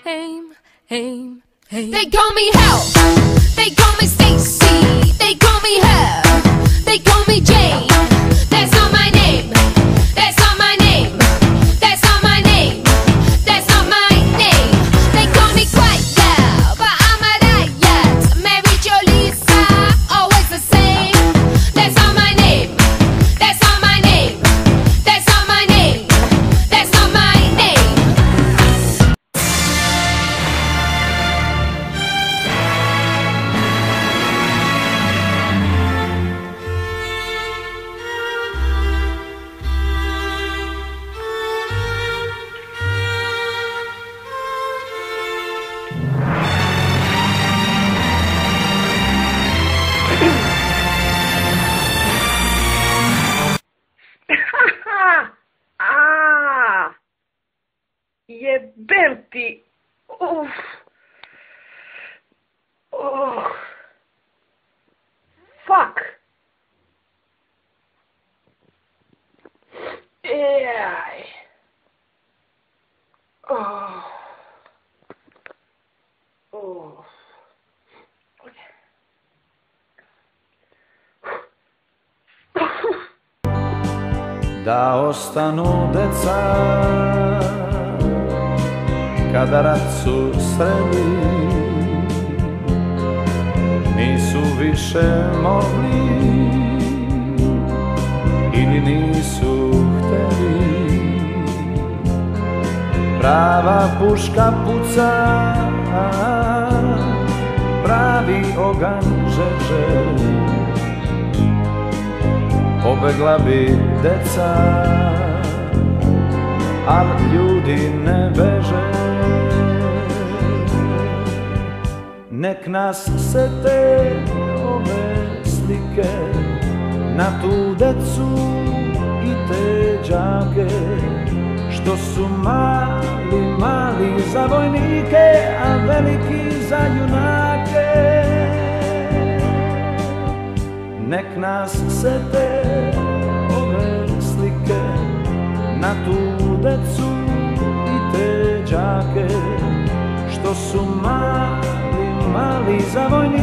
Aim, aim, aim. They call me Hell. They call me Stacy. They call me Her. They call me Jane. That's not my name. That's not my name. That's not my name. That's not my name. They call me Quiet Girl, but I'm a riot. Mary Jo Lisa, always the same. That's not my name. That's not my name. That's not my name. That's not my name. Jebem ti. Uf. Oh. Fuck. Ej. Oh. Oh. Da ostanu deca kada rat su sreli, nisu više mogli ili nisu hteli. Prava puška puca, pravi oganj žeže, pobegla bi deca, al ljudi ne beže. Nek nas sete ove slike na tu decu i te đake, što su mali, mali za vojnike, a veliki za junake. Nek nas sete ove slike na tu decu i te đake, što su mali, mali za vojnike,